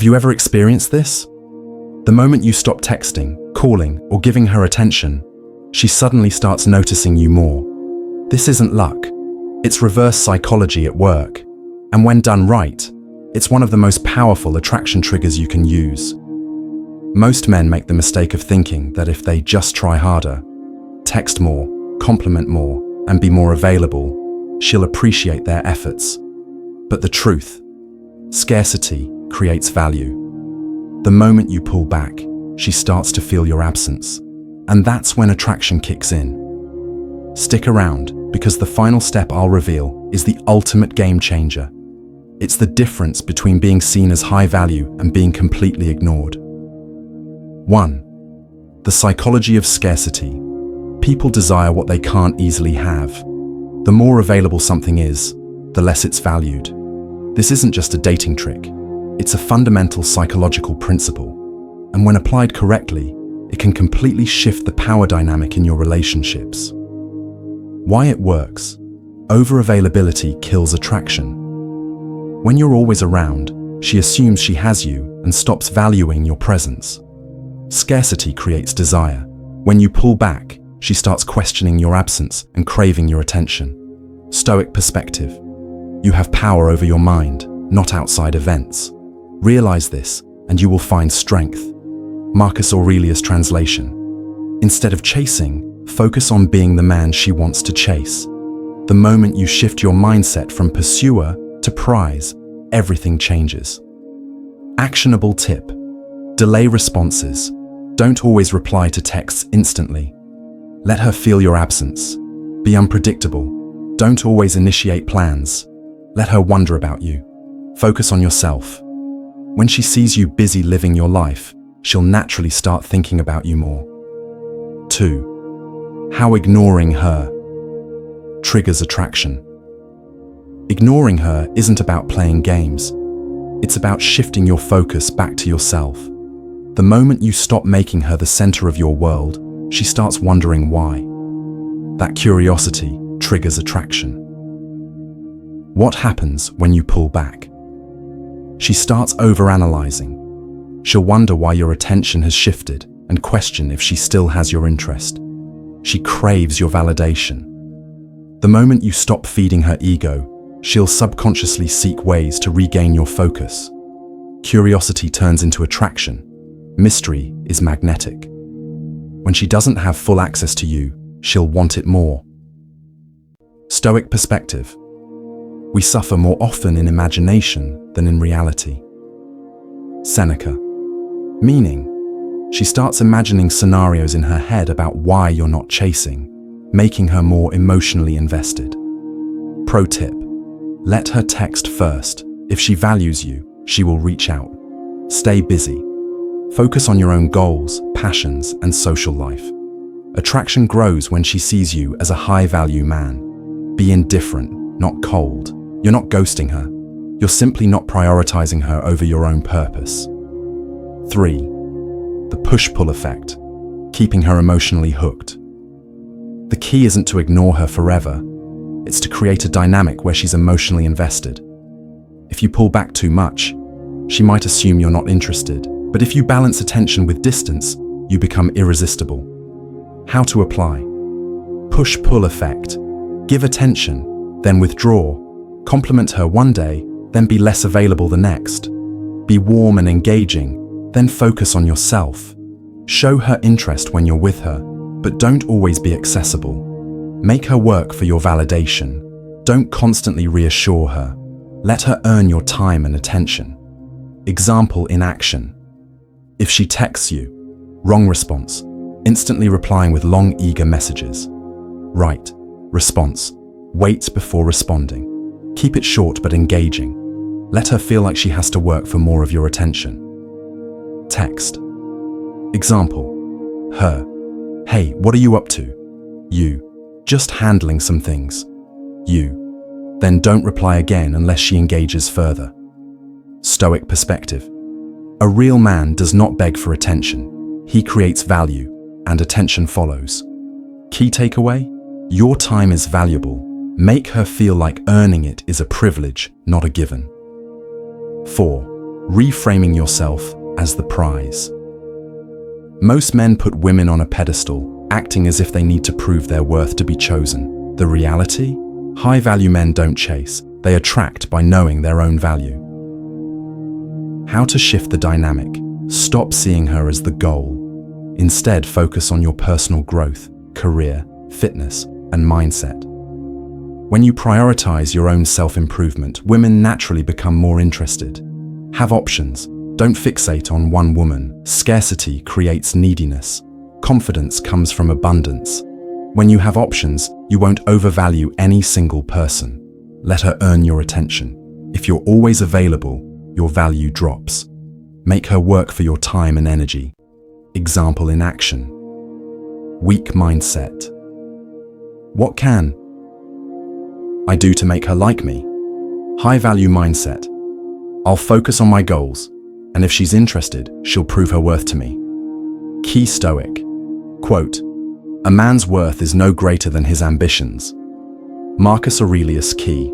Have you ever experienced this? The moment you stop texting, calling, or giving her attention, she suddenly starts noticing you more. This isn't luck. It's reverse psychology at work. And when done right, it's one of the most powerful attraction triggers you can use. Most men make the mistake of thinking that if they just try harder, text more, compliment more, and be more available, she'll appreciate their efforts. But the truth, scarcity creates value. The moment you pull back, she starts to feel your absence. And that's when attraction kicks in. Stick around, because the final step I'll reveal is the ultimate game changer. It's the difference between being seen as high value and being completely ignored. 1. The psychology of scarcity. People desire what they can't easily have. The more available something is, the less it's valued. This isn't just a dating trick. It's a fundamental psychological principle. And when applied correctly, it can completely shift the power dynamic in your relationships. Why it works. Over-availability kills attraction. When you're always around, she assumes she has you and stops valuing your presence. Scarcity creates desire. When you pull back, she starts questioning your absence and craving your attention. Stoic perspective. You have power over your mind, not outside events. Realize this, and you will find strength. Marcus Aurelius translation. Instead of chasing, focus on being the man she wants to chase. The moment you shift your mindset from pursuer to prize, everything changes. Actionable tip. Delay responses. Don't always reply to texts instantly. Let her feel your absence. Be unpredictable. Don't always initiate plans. Let her wonder about you. Focus on yourself. When she sees you busy living your life, she'll naturally start thinking about you more. 2. How ignoring her triggers attraction. Ignoring her isn't about playing games. It's about shifting your focus back to yourself. The moment you stop making her the center of your world, she starts wondering why. That curiosity triggers attraction. What happens when you pull back? She starts overanalyzing. She'll wonder why your attention has shifted and question if she still has your interest. She craves your validation. The moment you stop feeding her ego, she'll subconsciously seek ways to regain your focus. Curiosity turns into attraction. Mystery is magnetic. When she doesn't have full access to you, she'll want it more. Stoic perspective. We suffer more often in imagination than in reality. Seneca. Meaning, she starts imagining scenarios in her head about why you're not chasing, making her more emotionally invested. Pro tip. Let her text first. If she values you, she will reach out. Stay busy. Focus on your own goals, passions, and social life. Attraction grows when she sees you as a high-value man. Be indifferent, not cold. You're not ghosting her. You're simply not prioritizing her over your own purpose. 3. The push-pull effect. Keeping her emotionally hooked. The key isn't to ignore her forever. It's to create a dynamic where she's emotionally invested. If you pull back too much, she might assume you're not interested. But if you balance attention with distance, you become irresistible. How to apply? Push-pull effect. Give attention, then withdraw. Compliment her one day, then be less available the next. Be warm and engaging, then focus on yourself. Show her interest when you're with her, but don't always be accessible. Make her work for your validation. Don't constantly reassure her. Let her earn your time and attention. Example in action. If she texts you, wrong response, instantly replying with long, eager messages. Right response, wait before responding. Keep it short but engaging. Let her feel like she has to work for more of your attention. Text. Example. Her. Hey, what are you up to? You. Just handling some things. You. Then don't reply again unless she engages further. Stoic perspective. A real man does not beg for attention. He creates value, and attention follows. Key takeaway? Your time is valuable. Make her feel like earning it is a privilege, not a given. 4. reframing yourself as the prize. Most men put women on a pedestal, acting as if they need to prove their worth to be chosen. The reality? High-value men don't chase, they attract by knowing their own value. How to shift the dynamic? Stop seeing her as the goal. Instead, focus on your personal growth, career, fitness, and mindset. When you prioritize your own self-improvement, women naturally become more interested. Have options. Don't fixate on one woman. Scarcity creates neediness. Confidence comes from abundance. When you have options, you won't overvalue any single person. Let her earn your attention. If you're always available, your value drops. Make her work for your time and energy. Example in action. Weak mindset. What can I do to make her like me? High-value mindset. I'll focus on my goals, and if she's interested, she'll prove her worth to me. Key Stoic. Quote, "A man's worth is no greater than his ambitions." Marcus Aurelius. Key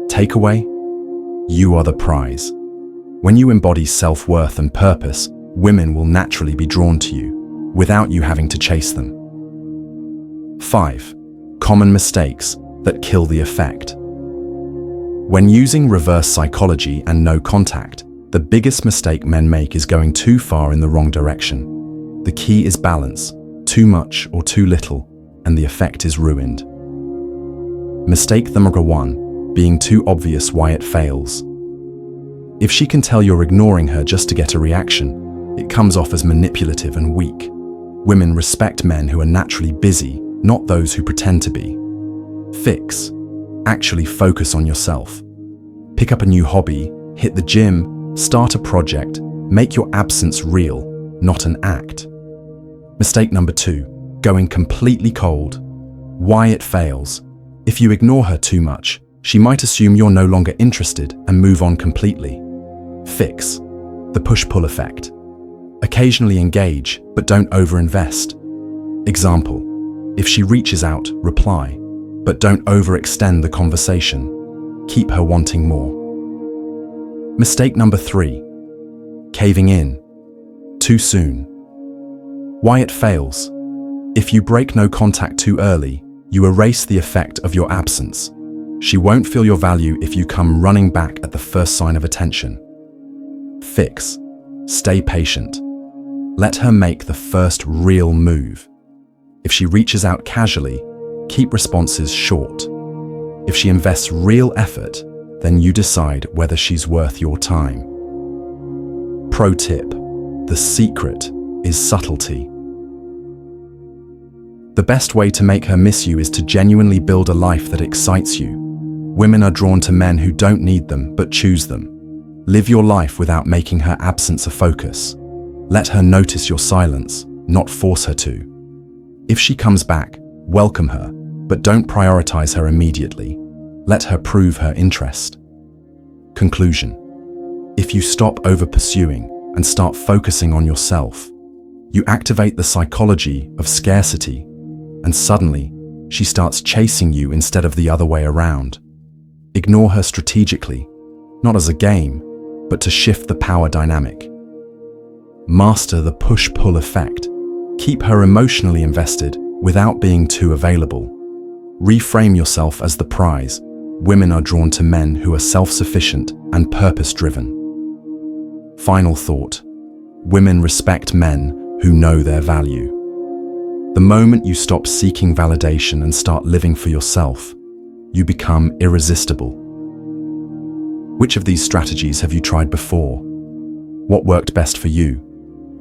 takeaway: you are the prize. When you embody self-worth and purpose, women will naturally be drawn to you, without you having to chase them. 5. Common mistakes that kill the effect. When using reverse psychology and no contact, the biggest mistake men make is going too far in the wrong direction. The key is balance. Too much or too little, and the effect is ruined. Mistake number 1, being too obvious why it fails. If she can tell you're ignoring her just to get a reaction, it comes off as manipulative and weak. Women respect men who are naturally busy, not those who pretend to be. Fix. Actually focus on yourself. Pick up a new hobby, hit the gym, start a project, make your absence real, not an act. Mistake number 2, going completely cold. Why it fails. If you ignore her too much, she might assume you're no longer interested and move on completely. Fix. The push-pull effect. Occasionally engage, but don't overinvest. Example, if she reaches out, reply, but don't overextend the conversation. Keep her wanting more. Mistake number 3, caving in. Too soon. Why it fails. If you break no contact too early, you erase the effect of your absence. She won't feel your value if you come running back at the first sign of attention. Fix. Stay patient. Let her make the first real move. If she reaches out casually, keep responses short. If she invests real effort, then you decide whether she's worth your time. Pro tip: the secret is subtlety. The best way to make her miss you is to genuinely build a life that excites you. Women are drawn to men who don't need them but choose them. Live your life without making her absence a focus. Let her notice your silence, not force her to. If she comes back, welcome her, but don't prioritize her immediately. Let her prove her interest. Conclusion: if you stop over-pursuing and start focusing on yourself, you activate the psychology of scarcity, and suddenly, she starts chasing you instead of the other way around. Ignore her strategically, not as a game, but to shift the power dynamic. Master the push-pull effect. Keep her emotionally invested without being too available. Reframe yourself as the prize. Women are drawn to men who are self-sufficient and purpose-driven. Final thought: women respect men who know their value. The moment you stop seeking validation and start living for yourself, you become irresistible. Which of these strategies have you tried before? What worked best for you?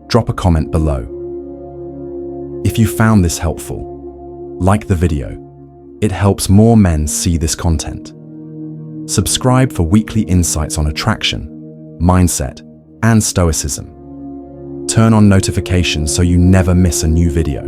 Drop a comment below. If you found this helpful, like the video. It helps more men see this content. Subscribe for weekly insights on attraction, mindset, and stoicism. Turn on notifications so you never miss a new video.